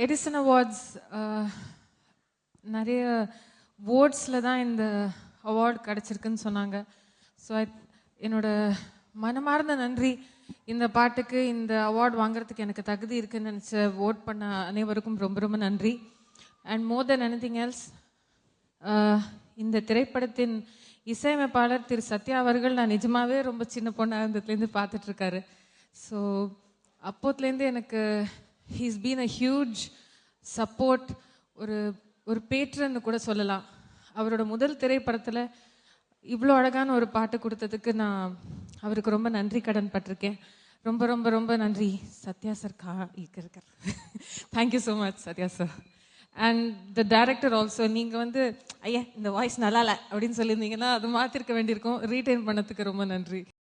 Edison awards நிறைய வோட்ஸில் தான் இந்த அவார்டு கிடச்சிருக்குன்னு சொன்னாங்க. ஸோ என்னோட மனமார்ந்த நன்றி. இந்த பாட்டுக்கு இந்த அவார்டு வாங்குறதுக்கு எனக்கு தகுதி இருக்குன்னு நினச்ச ஓட் பண்ண அனைவருக்கும் ரொம்ப ரொம்ப நன்றி. And more then anything else, இந்த திரைப்படத்தின் இசையமைப்பாளர் திரு சத்யா அவர்கள் நான் நிஜமாவே ரொம்ப சின்ன பொண்ணாக இருந்ததுலேருந்து பார்த்துட்ருக்காரு. ஸோ அப்போத்துலேருந்து எனக்கு he's been a huge support, ஒரு ஒரு பேட்ரன்னு கூட சொல்லலாம். அவரோட முதல் திரைப்படத்தில் இவ்வளோ அழகான ஒரு பாட்டு கொடுத்ததுக்கு நான் அவருக்கு ரொம்ப நன்றி கடன் பட்டிருக்கேன். ரொம்ப ரொம்ப ரொம்ப நன்றி சத்யா சார். இருக்கார். Thank you so much Sathya sir. And the director also, நீங்கள் ஐயா இந்த வாய்ஸ் நல்லா இல்லை அப்படின்னு சொல்லியிருந்தீங்கன்னா அது மாற்றிருக்க வேண்டியிருக்கும். ரீட்டைன் பண்ணதுக்கு ரொம்ப நன்றி.